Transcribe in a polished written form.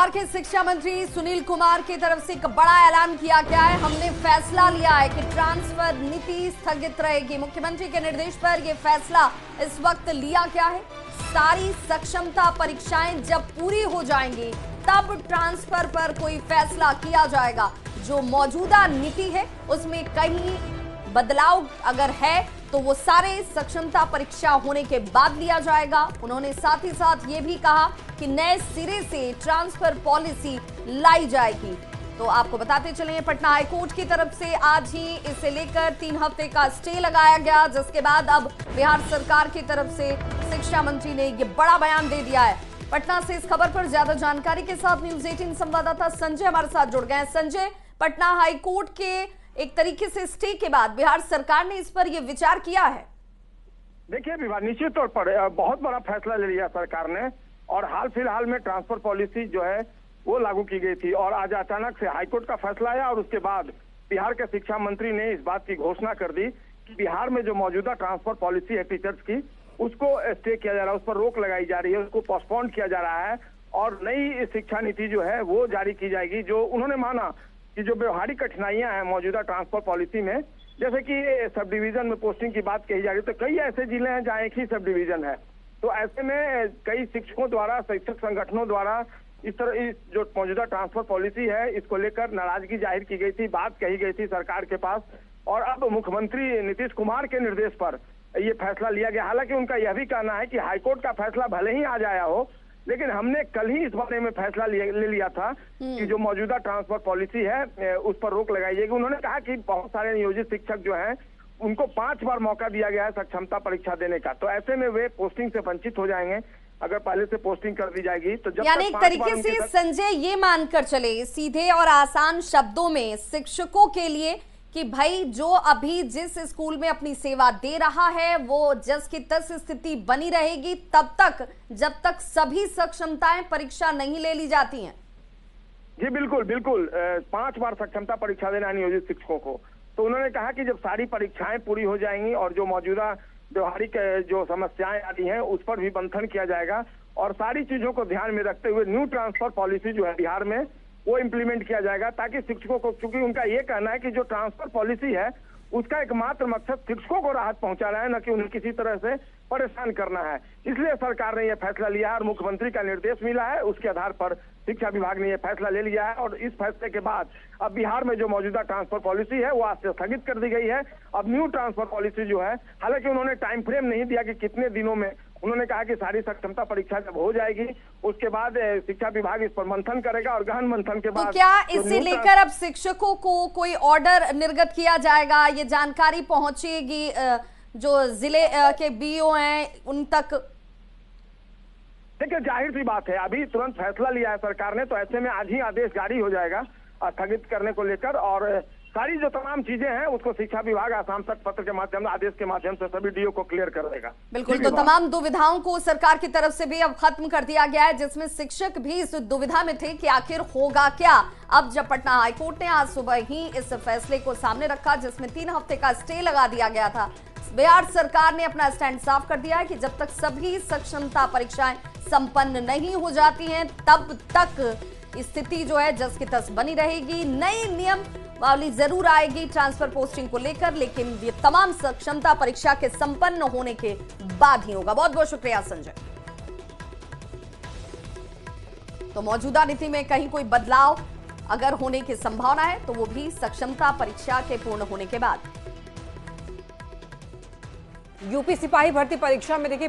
बिहार के शिक्षा मंत्री सुनील कुमार की तरफ से एक बड़ा ऐलान किया गया है। हमने फैसला लिया है कि ट्रांसफर नीति स्थगित रहेगी। मुख्यमंत्री के निर्देश पर यह फैसला इस वक्त लिया गया है। सारी सक्षमता परीक्षाएं जब पूरी हो जाएंगी तब ट्रांसफर पर कोई फैसला किया जाएगा। जो मौजूदा नीति है उसमें कहीं बदलाव अगर है तो वो सारे सक्षमता परीक्षा होने के बाद लिया जाएगा। उन्होंने साथ ही साथ ये भी कहा कि नए सिरे से ट्रांसफर पॉलिसी लाई जाएगी। तो आपको बताते चलें, पटना हाईकोर्ट की तरफ से आज ही इसे लेकर 3 हफ्ते का स्टे लगाया गया, जिसके बाद अब बिहार सरकार की तरफ से शिक्षा मंत्री ने ये बड़ा बयान दे दिया है। पटना से इस खबर पर ज्यादा जानकारी के साथ न्यूज 18 संवाददाता संजय हमारे साथ जुड़ गए हैं। संजय, पटना हाईकोर्ट के एक तरीके से स्टे के बाद बिहार सरकार ने इस पर यह विचार किया है। देखिए विभाग निश्चित तौर पर बहुत बड़ा फैसला ले लिया सरकार ने, और हाल फिलहाल में ट्रांसफर पॉलिसी जो है वो लागू की गई थी, और आज अचानक से हाईकोर्ट का फैसला आया और उसके बाद बिहार के शिक्षा मंत्री ने इस बात की घोषणा कर दी कि बिहार में जो मौजूदा ट्रांसफर पॉलिसी है टीचर्स की, उसको स्टे किया जा रहा है, उस पर रोक लगाई जा रही है, उसको पोस्टपोन किया जा रहा है और नई शिक्षा नीति जो है वो जारी की जाएगी। जो उन्होंने माना कि जो व्यवहारिक कठिनाइयां हैं मौजूदा ट्रांसफर पॉलिसी में, जैसे कि सब डिवीजन में पोस्टिंग की बात कही जा रही है, तो कई ऐसे जिले हैं जहाँ एक ही सब डिवीजन है, तो ऐसे में कई शिक्षकों द्वारा, शिक्षक संगठनों द्वारा इस तरह इस जो मौजूदा ट्रांसफर पॉलिसी है इसको लेकर नाराजगी जाहिर की गई थी, बात कही गई थी सरकार के पास, और अब मुख्यमंत्री नीतीश कुमार के निर्देश पर ये फैसला लिया गया। हालांकि उनका यह भी कहना है कि हाईकोर्ट का फैसला भले ही आज आया हो, लेकिन हमने कल ही इस बारे में फैसला ले लिया था कि जो मौजूदा ट्रांसफर पॉलिसी है उस पर रोक लगाई जाएगी। उन्होंने कहा कि बहुत सारे नियोजित शिक्षक जो हैं उनको 5 बार मौका दिया गया है सक्षमता परीक्षा देने का, तो ऐसे में वे पोस्टिंग से वंचित हो जाएंगे अगर पहले से पोस्टिंग कर दी जाएगी। तो जब यानी एक तरीके से संजय ये मानकर चले सीधे और आसान शब्दों में शिक्षकों के लिए कि भाई जो अभी जिस स्कूल में अपनी सेवा दे रहा है वो जस की तस स्थिति बनी रहेगी तब तक, जब तक सभी सक्षमताएं परीक्षा नहीं ले ली जाती हैं। जी बिल्कुल बिल्कुल, 5 बार सक्षमता परीक्षा देना नियोजित शिक्षकों को। तो उन्होंने कहा कि जब सारी परीक्षाएं पूरी हो जाएंगी और जो मौजूदा व्यवहारिक जो समस्याएं आती हैं उस पर भी मंथन किया जाएगा, और सारी चीजों को ध्यान में रखते हुए न्यू ट्रांसफर पॉलिसी जो है बिहार में वो इम्प्लीमेंट किया जाएगा, ताकि शिक्षकों को, क्योंकि उनका ये कहना है कि जो ट्रांसफर पॉलिसी है उसका एकमात्र मकसद शिक्षकों को राहत पहुंचाना है, न कि उन्हें किसी तरह से परेशान करना है। इसलिए सरकार ने यह फैसला लिया है और मुख्यमंत्री का निर्देश मिला है, उसके आधार पर शिक्षा विभाग ने यह फैसला ले लिया है। और इस फैसले के बाद अब बिहार में जो मौजूदा ट्रांसफर पॉलिसी है वो आज से स्थगित कर दी गई है। अब न्यू ट्रांसफर पॉलिसी जो है, हालांकि उन्होंने टाइम फ्रेम नहीं दिया कि कितने दिनों में, उन्होंने कहा कि सारी सक्षमता परीक्षा जब हो जाएगी उसके बाद शिक्षा विभाग इस पर मंथन करेगा और गहन मंथन के बाद। तो क्या इसे लेकर अब शिक्षकों को कोई ऑर्डर निर्गत किया जाएगा? ये जानकारी पहुंचेगी जो जिले के बीओ हैं उन तक? देखिए जाहिर सी बात है, अभी तुरंत फैसला लिया है सरकार ने, तो ऐसे में आज ही आदेश जारी हो जाएगा स्थगित करने को लेकर, और सारी जो तमाम चीजें हैं उसको शिक्षा विभाग आसाम तक पत्र के माध्यम, आदेश के माध्यम से सभी डीओ को क्लियर कर देगा। बिल्कुल, तो तमाम दुविधाओं को सरकार की तरफ से भी अब खत्म कर दिया गया है, जिसमें शिक्षक भी इस दुविधा में थे कि आखिर होगा क्या। अब जब पटना हाईकोर्ट ने आज सुबह ही इस फैसले को सामने रखा, जिसमें 3 हफ्ते का स्टे लगा दिया गया था, बिहार सरकार ने अपना स्टैंड साफ कर दिया है कि जब तक सभी सक्षमता परीक्षाएं संपन्न नहीं हो जाती हैं तब तक स्थिति जो है जस की तस बनी रहेगी। नई नियमावली जरूर आएगी ट्रांसफर पोस्टिंग को लेकर, लेकिन ये तमाम सक्षमता परीक्षा के संपन्न होने के बाद ही होगा। बहुत बहुत शुक्रिया संजय। तो मौजूदा नीति में कहीं कोई बदलाव अगर होने की संभावना है तो वो भी सक्षमता परीक्षा के पूर्ण होने के बाद। यूपी सिपाही भर्ती परीक्षा में देखिए